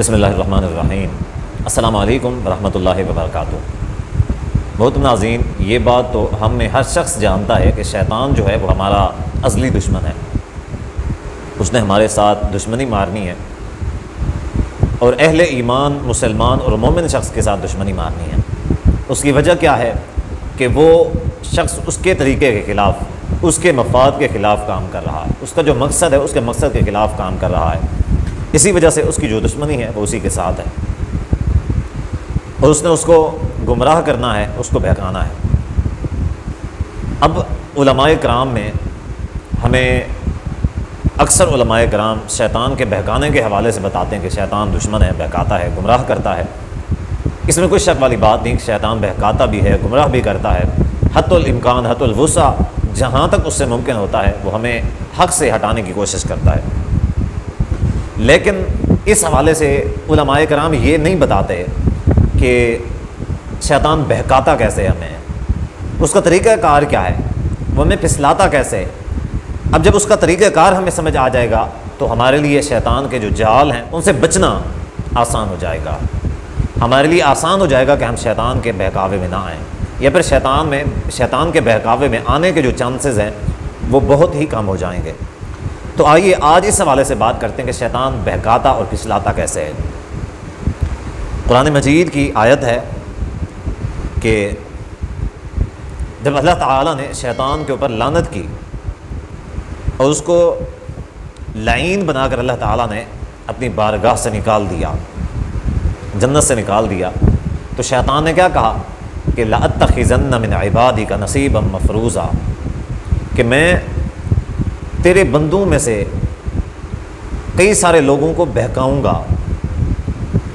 بسم اللہ الرحمن الرحیم۔ السلام علیکم ورحمۃ اللہ وبرکاتہ۔ بہت ناظرین، یہ بات تو ہم میں ہر شخص جانتا ہے کہ شیطان جو ہے وہ ہمارا ازلی دشمن ہے۔ اس نے ہمارے ساتھ دشمنی مارنی ہے، اور اہل ایمان مسلمان اور مومن شخص کے ساتھ دشمنی مارنی ہے۔ اس کی وجہ کیا ہے کہ وہ شخص اس کے طریقے کے خلاف، اس کے مفاد کے خلاف کام کر رہا ہے، اس کا جو مقصد ہے اس کے مقصد کے خلاف کام کر رہا ہے۔ اسی وجہ سے اس کی جو دشمنی ہے وہ اسی کے ساتھ ہے، اور اس نے اس کو گمراہ کرنا ہے، اس کو بہکانا ہے۔ اب علماء کرام میں ہمیں اکثر علماء کرام شیطان کے بہکانے کے حوالے سے بتاتے ہیں کہ شیطان دشمن ہے، بہکاتا ہے، گمراہ کرتا ہے۔ اس میں کوئی شک والی بات نہیں کہ شیطان بہکاتا بھی ہے، گمراہ بھی کرتا ہے۔ حتی الامکان، حتی الوسع، جہاں تک اس سے ممکن ہوتا ہے وہ ہمیں حق سے ہٹانے کی کوشش کرتا ہے۔ لیکن اس حوالے سے علماء کرام یہ نہیں بتاتے کہ شیطان بہکاتا کیسے ہمیں، اس کا طریقہ کار کیا ہے، وہ ہمیں پھسلاتا کیسے۔ اب جب اس کا طریقہ کار ہمیں سمجھ آ جائے گا تو ہمارے لیے شیطان کے جو جال ہیں ان سے بچنا آسان ہو جائے گا۔ ہمارے لیے آسان ہو جائے گا کہ ہم شیطان کے بہکاوے میں نہ آئیں، یا پھر شیطان کے بہکاوے میں آنے کے جو چانسز ہیں وہ بہت ہی کم ہو جائیں گے۔ تو آئیے آج اس حوالے سے بات کرتے ہیں کہ شیطان بہکاتا اور پھسلاتا کیسے ہے۔ قرآن مجید کی آیت ہے کہ جب اللہ تعالیٰ نے شیطان کے اوپر لعنت کی اور اس کو لعین بنا کر اللہ تعالیٰ نے اپنی بارگاہ سے نکال دیا، جنت سے نکال دیا، تو شیطان نے کیا کہا کہ لَأَتَّخِذَنَّ مِنْ عِبَادِكَ نَصِيبًا مَفْرُوضًا، کہ میں تیرے بندوں میں سے کئی سارے لوگوں کو بہکاؤں گا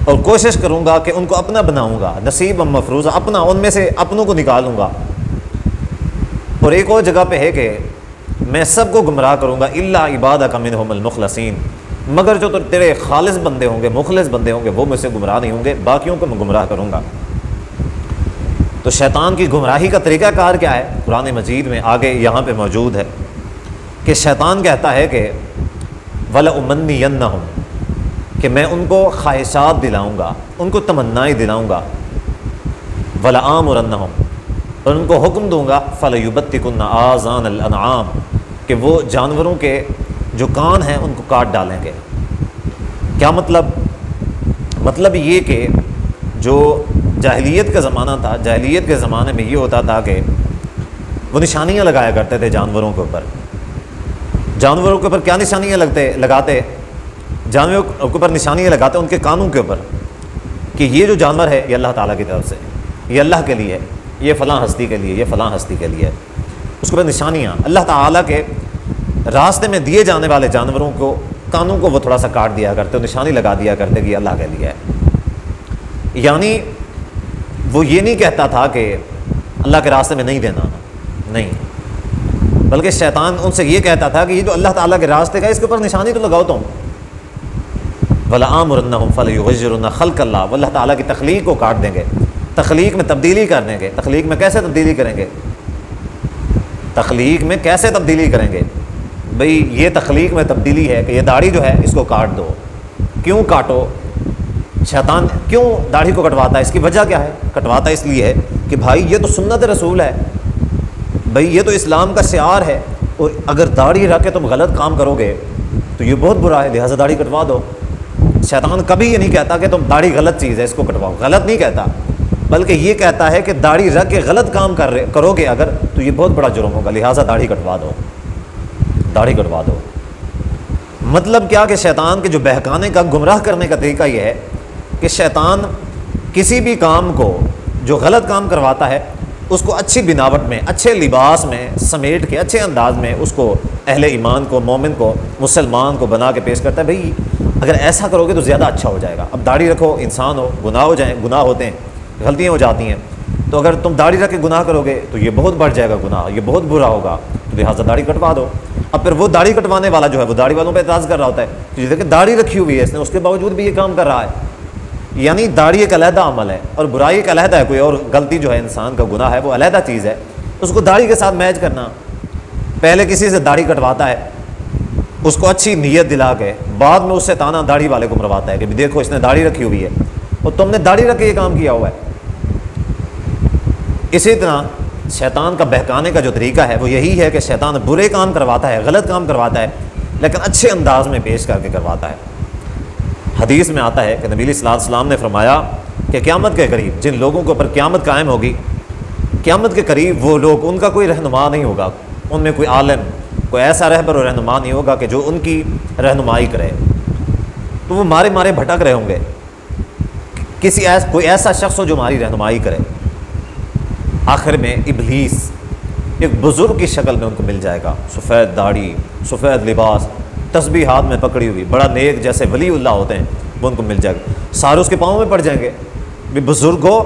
اور کوشش کروں گا کہ ان کو اپنا بناؤں گا، نصیبا مفروضا، اپنا، ان میں سے اپنوں کو نکالوں گا۔ اور ایک اور جگہ پہ ہے کہ میں سب کو گمراہ کروں گا الا عبادک منہم المخلصین، مگر جو تیرے خالص بندے ہوں گے، مخلص بندے ہوں گے، وہ مجھ سے گمراہ نہیں ہوں گے، باقیوں کو میں گمراہ کروں گا۔ تو شیطان کی گمراہی کا طریقہ کار کیا ہے؟ قرآن مجید میں آگے یہاں پہ موجود ہے کہ شیطان کہتا ہے کہ وَلَأُمَنِّيَنَّهُمْ، کہ میں ان کو خواہشات دلاؤں گا، ان کو تمنائیں دلاؤں گا، وَلَآمُرَنَّهُمْ، اور ان کو حکم دوں گا فَلَيُبَتِّكُنَّ آذَانَ الْأَنْعَامِ، کہ وہ جانوروں کے جو کان ہیں ان کو کاٹ ڈالیں گے۔ کیا مطلب یہ کہ جو جاہلیت کا زمانہ تھا، جاہلیت کے زمانے میں یہ ہوتا تھا کہ وہ نشانیاں لگایا کرتے تھے جانوروں کے اوپر۔ جانوروں کے اوپر کیا نشانیاں لگاتے؟ جانوروں کے اوپر نشانیاں لگاتے ان کے کانوں کے اوپر کہ یہ جو جانور ہے یہ اللہ تعالیٰ کی طرف سے، یہ اللہ کے لیے، یہ فلاں ہستی کے لیے، یہ فلاں ہستی کے لیے ہے۔ اس کے اوپر نشانیاں، اللہ تعالیٰ کے راستے میں دیے جانے والے جانوروں کو کانوں کو وہ تھوڑا سا کاٹ دیا کرتے، نشانی لگا دیا کرتے کہ یہ اللہ کے لیے ہے۔ یعنی وہ یہ نہیں کہتا تھا کہ اللہ کے راستے میں نہیں دینا، نہیں، بلکہ شیطان ان سے یہ کہتا تھا کہ یہ جو اللہ تعالیٰ کے راستے کا اس کے اوپر نشانی تو لگاؤ تم۔ وَلَآمُرَنَّهُمْ فَلَيُغَيِّرُنَّ خَلْقَ اللَّهِ، وہ اللہ تعالیٰ کی تخلیق کو کاٹ دیں گے، تخلیق میں تبدیلی کر دیں گے۔ تخلیق میں کیسے تبدیلی کریں گے؟ تخلیق میں کیسے تبدیلی کریں گے؟ بھئی یہ تخلیق میں تبدیلی ہے کہ یہ داڑھی جو ہے اس کو کاٹ دو۔ کیوں کاٹو؟ شیطان کیوں داڑھی کو کٹواتا ہے؟ اس کی وجہ کیا ہے؟ کٹواتا اس لیے ہے کہ بھائی یہ تو سنت رسول ہے، بھئی یہ تو اسلام کا شعار ہے، اور اگر داڑھی رکھ کے تم غلط کام کرو گے تو یہ بہت برا ہے، لہٰذا داڑھی کٹوا دو۔ شیطان کبھی یہ نہیں کہتا کہ تم داڑھی غلط چیز ہے اس کو کٹواؤ، غلط نہیں کہتا، بلکہ یہ کہتا ہے کہ داڑھی رکھ کے غلط کام کرو گے اگر تو یہ بہت بڑا جرم ہوگا، لہٰذا داڑھی کٹوا دو، داڑھی کٹوا دو۔ مطلب کیا کہ شیطان کے جو بہکانے کا، گمراہ کرنے کا طریقہ یہ ہے کہ شیطان کسی بھی کام کو جو غلط کام کرواتا ہے اس کو اچھی بناوٹ میں، اچھے لباس میں سمیٹ کے، اچھے انداز میں اس کو اہل ایمان کو، مومن کو، مسلمان کو بنا کے پیش کرتا ہے۔ بھئی اگر ایسا کرو گے تو زیادہ اچھا ہو جائے گا۔ اب داڑھی رکھو، انسان ہو، گناہ ہوتے ہیں، غلطیاں ہو جاتی ہیں، تو اگر تم داڑھی رکھ کے گناہ کرو گے تو یہ بہت بڑھ جائے گا گناہ، یہ بہت برا ہوگا، تو لہٰذا داڑھی کٹوا دو۔ اب پھر وہ داڑھی کٹوانے والا جو ہے وہ داڑھی والوں پہ اعتراض کر رہا ہوتا ہے کہ دیکھیں داڑھی رکھی ہوئی ہے اس نے، اس کے باوجود بھی یہ کام کر رہا ہے۔ یعنی داڑھی ایک علیحدہ عمل ہے اور برائی ایک علیحدہ ہے، کوئی اور غلطی جو ہے انسان کا گناہ ہے وہ علیحدہ چیز ہے، اس کو داڑھی کے ساتھ میچ کرنا۔ پہلے کسی سے داڑھی کٹواتا ہے، اس کو اچھی نیت دلا کے بعد میں اس سے تانا داڑھی والے کو مرواتا ہے کہ دیکھو اس نے داڑھی رکھی ہوئی ہے اور تم نے داڑھی رکھ کے یہ کام کیا ہوا ہے۔ اسی طرح شیطان کا بہکانے کا جو طریقہ ہے وہ یہی ہے کہ شیطان برے کام کرواتا ہے، غلط کام کرواتا ہے، لیکن اچھے انداز میں پیش کر کے کرواتا ہے۔ حدیث میں آتا ہے کہ نبی صلی اللہ علیہ وسلم نے فرمایا کہ قیامت کے قریب جن لوگوں کے اوپر قیامت قائم ہوگی، قیامت کے قریب وہ لوگ، ان کا کوئی رہنما نہیں ہوگا، ان میں کوئی عالم، کوئی ایسا رہبر و رہنما نہیں ہوگا کہ جو ان کی رہنمائی کرے، تو وہ مارے مارے بھٹک رہے ہوں گے، کوئی ایسا شخص ہو جو ہماری رہنمائی کرے۔ آخر میں ابلیس ایک بزرگ کی شکل میں ان کو مل جائے گا، سفید داڑھی، سفید لباس، تسبیح ہاتھ میں پکڑی ہوئی، بڑا نیک جیسے ولی اللہ ہوتے ہیں، وہ ان کو مل جائے گا۔ سارے اس کے پاؤں میں پڑ جائیں گے، بھی بزرگو،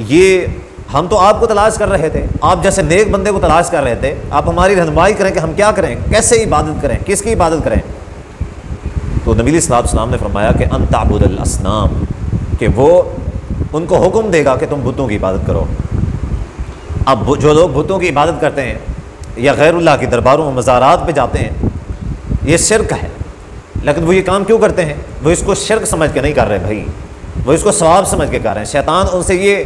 یہ ہم تو آپ کو تلاش کر رہے تھے، آپ جیسے نیک بندے کو تلاش کر رہے تھے، آپ ہماری رہنمائی کریں کہ ہم کیا کریں، کیسے عبادت کریں، کس کی عبادت کریں۔ تو نبی صلی اللہ علیہ وسلم نے فرمایا کہ ان تعبد الاصنام، کہ وہ ان کو حکم دے گا کہ تم بتوں کی عبادت کرو۔ اب جو لوگ بتوں کی عبادت کرتے ہیں یا غیر اللہ کی درباروں و مزارات پہ جاتے ہیں، یہ شرک ہے، لیکن وہ یہ کام کیوں کرتے ہیں؟ وہ اس کو شرک سمجھ کے نہیں کر رہے بھائی، وہ اس کو ثواب سمجھ کے کر رہے ہیں۔ شیطان ان سے یہ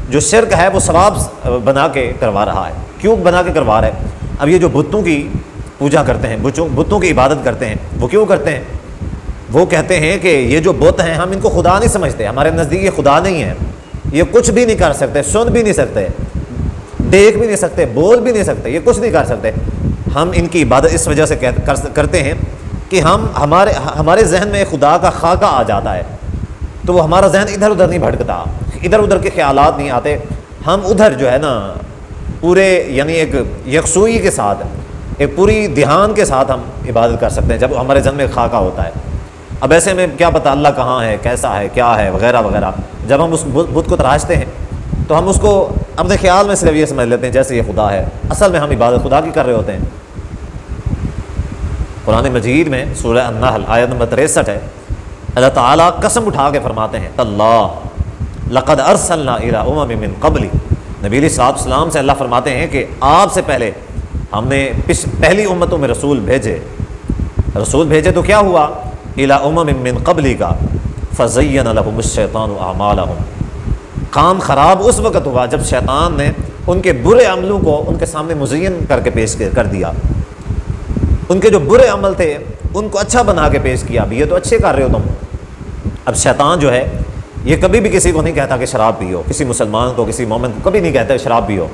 جو شرک ہے وہ ثواب بنا کے کروا رہا ہے۔ کیوں بنا کے کروا رہا ہے؟ اب یہ جو بتوں کی پوجا کرتے ہیں، بتوں کی عبادت کرتے ہیں، وہ کیوں کرتے ہیں؟ وہ کہتے ہیں کہ یہ جو بت ہیں ہم ان کو خدا نہیں سمجھتے، ہمارے نزدیک یہ خدا نہیں ہے، یہ کچھ بھی نہیں کر سکتے، سن بھی نہیں سکتے، دیکھ بھی نہیں سکتے، بول بھی نہیں سکتے، یہ کچھ نہیں کر سکتے۔ ہم ان کی عبادت اس وجہ سے کرتے ہیں کہ ہمارے ذہن میں خدا کا خاکہ آ جاتا ہے، تو وہ ہمارا ذہن ادھر ادھر نہیں بھٹکتا، ادھر ادھر کے خیالات نہیں آتے، ہم ادھر جو ہے نا پورے یعنی ایک یکسوئی کے ساتھ، ایک پوری دھیان کے ساتھ ہم عبادت کر سکتے ہیں جب ہمارے ذہن میں خاکہ ہوتا ہے۔ اب ایسے میں کیا پتہ اللہ کہاں ہے، کیسا ہے، کیا ہے، وغیرہ وغیرہ، جب ہم اس بت کو تراشتے ہیں تو ہم اس کو اپنے خیال میں صرف یہ سمجھ لیتے ہیں جیسے یہ خدا ہے، اصل میں ہم عبادت خدا کی کر رہے ہوتے ہیں۔ قرآن مجید میں سورہ النحل آیت نمبر 63 ہے، اللہ تعالیٰ قسم اٹھا کے فرماتے ہیں، تاللہ لقد ارسلنا الی امم من قبلی، نبی علیہ الصلوۃ والسلام سے اللہ فرماتے ہیں کہ آپ سے پہلے ہم نے پہلی امتوں میں رسول بھیجے تو کیا ہوا؟ الی امم من قبلی کا فزین لهم الشیطان اعمالهم، کام خراب اس وقت ہوا جب شیطان نے ان کے برے عملوں کو ان کے سامنے مزین کر کے پیش کر دیا، ان کے جو برے عمل تھے ان کو اچھا بنا کے پیش کیا، اب یہ تو اچھے کر رہے ہو تم۔ اب شیطان جو ہے یہ کبھی بھی کسی کو نہیں کہتا کہ شراب پیو، کسی مسلمان کو، کسی مومن کو کبھی نہیں کہتا کہ شراب پیو۔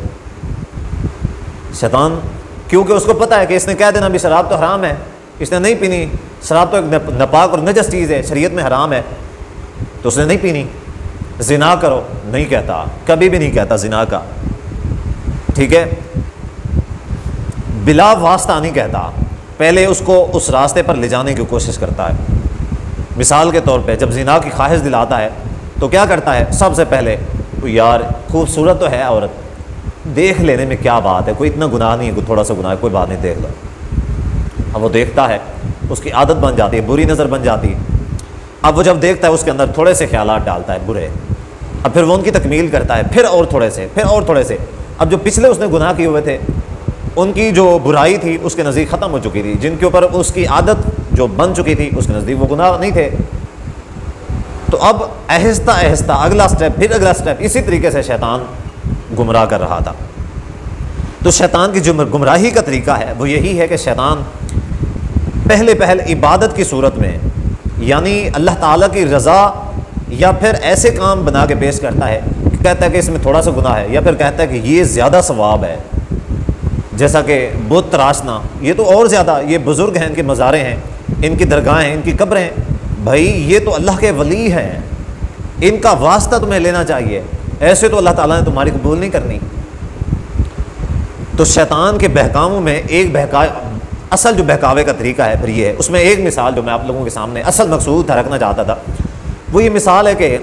شیطان کیونکہ اس کو پتہ ہے کہ اس نے کہہ دینا بھی شراب تو حرام ہے، اس نے نہیں پینی، شراب تو ایک ناپاک اور نجس چیز ہے، شریعت میں حرام ہے، تو اس نے نہیں پینی۔ زنا کرو نہیں کہتا، کبھی بھی نہیں کہتا زنا کا، ٹھیک ہے، بلا واسطہ نہیں کہتا، پہلے اس کو اس راستے پر لے جانے کی کوشش کرتا ہے۔ مثال کے طور پہ جب زنا کی خواہش دلاتا ہے تو کیا کرتا ہے؟ سب سے پہلے یار خوبصورت تو ہے عورت، دیکھ لینے میں کیا بات ہے، کوئی اتنا گناہ نہیں ہے، کوئی تھوڑا سا گناہ ہے، کوئی بات نہیں، دیکھ لو۔ اب وہ دیکھتا ہے، اس کی عادت بن جاتی ہے، بری نظر بن جاتی ہے۔ اب وہ جب دیکھتا ہے اس کے اندر تھوڑے سے خیالات ڈالتا ہے برے، اب پھر وہ ان کی تکمیل کرتا ہے، پھر اور تھوڑے سے، پھر اور تھوڑے سے۔ اب جو پچھلے اس نے گناہ کیے ہوئے تھے ان کی جو برائی تھی اس کے نزدیک ختم ہو چکی تھی، جن کے اوپر اس کی عادت جو بن چکی تھی اس کے نزدیک وہ گناہ نہیں تھے، تو اب آہستہ آہستہ اگلا سٹیپ، پھر اگلا سٹیپ، اسی طریقے سے شیطان گمراہ کر رہا تھا۔ تو شیطان کی جو گمراہی کا طریقہ ہے وہ یہی ہے کہ شیطان پہلے عبادت کی صورت میں، یعنی اللہ تعالیٰ کی رضا، یا پھر ایسے کام بنا کے پیش کرتا ہے کہ کہتا ہے کہ اس میں تھوڑا سا گناہ ہے، یا پھر کہتا ہے کہ یہ زیادہ ثواب ہے، جیسا کہ بت تراشنا، یہ تو اور زیادہ، یہ بزرگ ہیں، ان کے مزاریں ہیں، ان کی درگاہیں ہیں، ان کی قبریں ہیں، بھائی یہ تو اللہ کے ولی ہیں، ان کا واسطہ تمہیں لینا چاہیے، ایسے تو اللہ تعالیٰ نے تمہاری قبول نہیں کرنی۔ تو شیطان کے بہکاووں میں ایک اصل جو بہکاوے کا طریقہ ہے پھر یہ ہے، اس میں ایک مثال جو میں آپ لوگوں کے سامنے اصل مقصود تھا رکھنا چاہتا تھا، وہ یہ مثال ہے کہ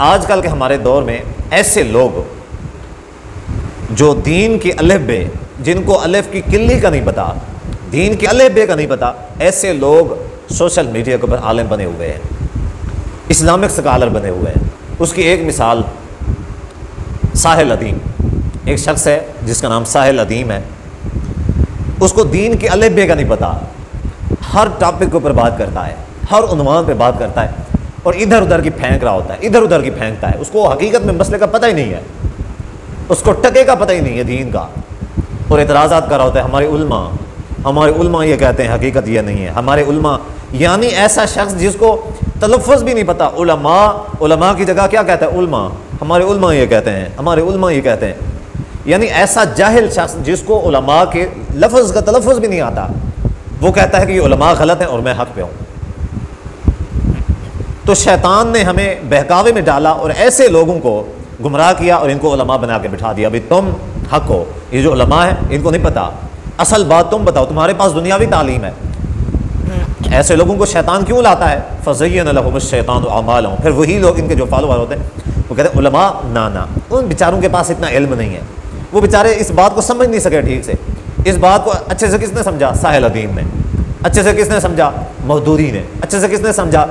آج کل کے ہمارے دور میں ایسے لوگ جو دین کی الف بے، جن کو الف کی کلی کا نہیں پتا، دین کی الف بے کا نہیں پتا، ایسے لوگ سوشل میڈیا کے اوپر عالم بنے ہوئے ہیں، اسلامک سکالر بنے ہوئے ہیں۔ اس کی ایک مثال ساحل ادیم، ایک شخص ہے جس کا نام ساحل ادیم ہے، اس کو دین کی الف بے کا نہیں پتا، ہر ٹاپک کے اوپر بات کرتا ہے، ہر عنوان پہ بات کرتا ہے، اور ادھر ادھر کی پھینک رہا ہوتا ہے، ادھر ادھر کی پھینکتا ہے. اس کو حقیقت میں مسئلے کا پتہ ہی نہیں ہے، اس کو ٹکے کا پتہ ہی نہیں ہے دین کا، اور اعتراضات کر رہا ہوتا ہے ہمارے علماء یہ کہتے ہیں، حقیقت یہ نہیں ہے. ہمارے علماء یعنی ایسا شخص جس کو تلفظ بھی نہیں پتہ، علماء کی جگہ کیا کہتا ہے؟ علماء. ہمارے علماء یہ کہتے ہیں، ہمارے علماء یہ کہتے ہیں. یعنی ایسا جاہل شخص جس کو علماء کے لفظ کا تلفظ بھی نہیں آتا، وہ کہتا ہے کہ یہ علماء غلط ہیں اور میں حق پہ ہوں. تو شیطان نے ہمیں بہکاوے میں ڈالا اور ایسے لوگوں کو گمراہ کیا اور ان کو علماء بنا کے بٹھا دیا. ابھی تم حق ہو، یہ جو علماء ہیں ان کو نہیں پتا، اصل بات تم بتاؤ، تمہارے پاس دنیاوی تعلیم ہے. ایسے لوگوں کو شیطان کیوں لاتا ہے؟ فَزَيَّنَ لَهُمُ الشَّيْطَانُ أَعْمَالَهُمْ. پھر وہی لوگ، ان کے جو فالوور ہوتے ہیں، وہ کہتے ہیں علماء نا ان بیچاروں کے پاس اتنا علم نہیں ہے، وہ بیچارے اس بات کو سمجھ نہیں سکے ٹھیک سے. اس بات کو اچھے سے کس نے سمجھا؟ ساحل ادیم نے. اچھے سے کس نے سمجھا؟ مودودی نے. اچھے سے کس نے سمجھا؟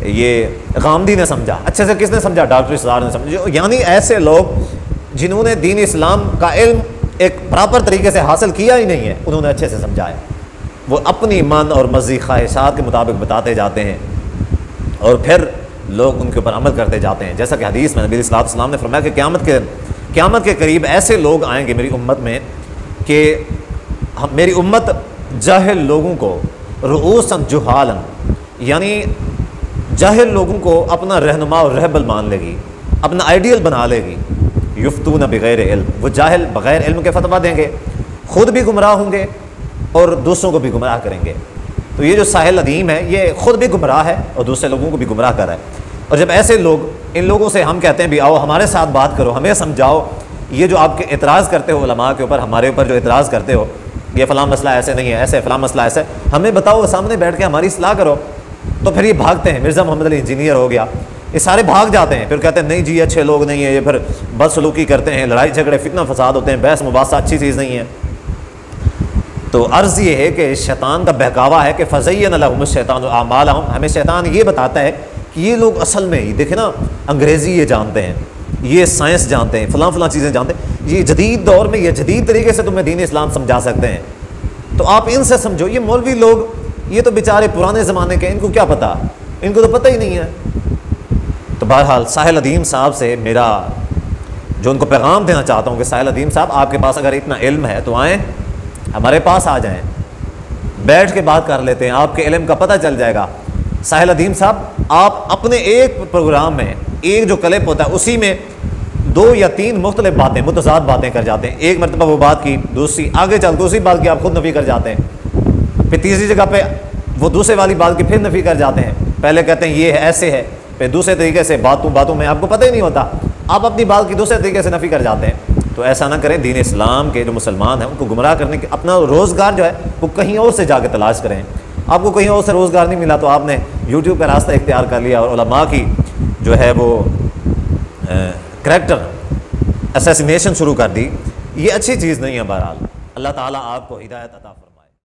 یہ غامدی نے سمجھا. اچھے سے کس نے سمجھا؟ ڈاکٹر اسرار نے سمجھا. یعنی ایسے لوگ جنہوں نے دین اسلام کا علم ایک پراپر طریقے سے حاصل کیا ہی نہیں ہے، انہوں نے اچھے سے سمجھا ہے. وہ اپنی من اور مزی خواہشات کے مطابق بتاتے جاتے ہیں اور پھر لوگ ان کے اوپر عمل کرتے جاتے ہیں. جیسا کہ حدیث میں نبی علیہ الصلوۃ والسلام نے فرمایا کہ قیامت کے قریب ایسے لوگ آئیں گے میری امت میں کہ میری امت جاہل لوگوں کو رؤوسا جہالا، یعنی جاہل لوگوں کو اپنا رہنما اور رہبر مان لے گی، اپنا آئیڈیل بنا لے گی. یفتون بغیر علم، وہ جاہل بغیر علم کے فتویٰ دیں گے، خود بھی گمراہ ہوں گے اور دوسروں کو بھی گمراہ کریں گے. تو یہ جو ساحل ادیم ہے یہ خود بھی گمراہ ہے اور دوسرے لوگوں کو بھی گمراہ کر رہا ہے. اور جب ایسے لوگ، ان لوگوں سے ہم کہتے ہیں بھی آؤ ہمارے ساتھ بات کرو، ہمیں سمجھاؤ، یہ جو آپ کے اعتراض کرتے ہو علماء کے اوپر، ہمارے اوپر جو اعتراض کرتے ہو، یہ فلاں مسئلہ ایسے نہیں ہے، ایسے فلاں مسئلہ ایسے، ہمیں بتاؤ، سامنے بیٹھ کے ہماری اصلاح کرو. تو پھر یہ بھاگتے ہیں. مرزا محمد علی انجینئر ہو گیا، یہ سارے بھاگ جاتے ہیں. پھر کہتے ہیں نہیں جی یہ اچھے لوگ نہیں ہیں، یہ پھر بدسلوکی کرتے ہیں، لڑائی جھگڑے فتنہ فساد ہوتے ہیں، بحث مباحثہ اچھی چیز نہیں ہے. تو عرض یہ ہے کہ شیطان کا بہکاوا ہے کہ فَزَيَّنَ لَهُمُ الشَّيْطَانُ أَعْمَالَهُمْ. ہمیں شیطان یہ بتاتا ہے کہ یہ لوگ اصل میں ہی دیکھیں نا، انگریزی یہ جانتے ہیں، یہ سائنس جانتے ہیں، فلاں چیزیں جانتے ہیں، یہ جدید دور میں یہ جدید طریقے سے تمہیں دین اسلام سمجھا سکتے ہیں. تو آپ ان سے سمجھو. یہ مولوی لوگ یہ تو بیچارے پرانے زمانے کے، ان کو کیا پتہ، ان کو تو پتہ ہی نہیں ہے. تو بہرحال ساحل ادیم صاحب سے میرا جو ان کو پیغام دینا چاہتا ہوں کہ ساحل ادیم صاحب، آپ کے پاس اگر اتنا علم ہے تو آئیں، ہمارے پاس آ جائیں، بیٹھ کے بات کر لیتے ہیں، آپ کے علم کا پتہ چل جائے گا. ساحل ادیم صاحب، آپ اپنے ایک پروگرام میں ایک جو کلپ ہوتا ہے اسی میں 2 یا 3 مختلف باتیں، متضاد باتیں کر جاتے ہیں. ایک مرتبہ وہ بات کی، دوسری آگے چل دوسری بات کی آپ خود نفی کر جاتے ہیں، پھر تیسری جگہ پہ وہ دوسرے والی بات کی پھر نفی کر جاتے ہیں. پہلے کہتے ہیں یہ ہے ایسے ہے، پھر دوسرے طریقے سے باتوں میں آپ کو پتہ ہی نہیں ہوتا، آپ اپنی بات کی دوسرے طریقے سے نفی کر جاتے ہیں. تو ایسا نہ کریں. دین اسلام کے جو مسلمان ہیں ان کو گمراہ کرنے کے اپنا روزگار جو ہے وہ کہیں اور سے جا کے تلاش کریں. آپ کو کہیں اور سے روزگار نہیں ملا تو آپ نے یوٹیوب کا راستہ اختیار کر لیا اور علماء کی جو ہے وہ کریکٹر اسیسینیشن شروع کر دی. یہ اچھی چیز نہیں ہے. بہرحال اللہ تعالیٰ آپ کو ہدایت عطا فرمائے.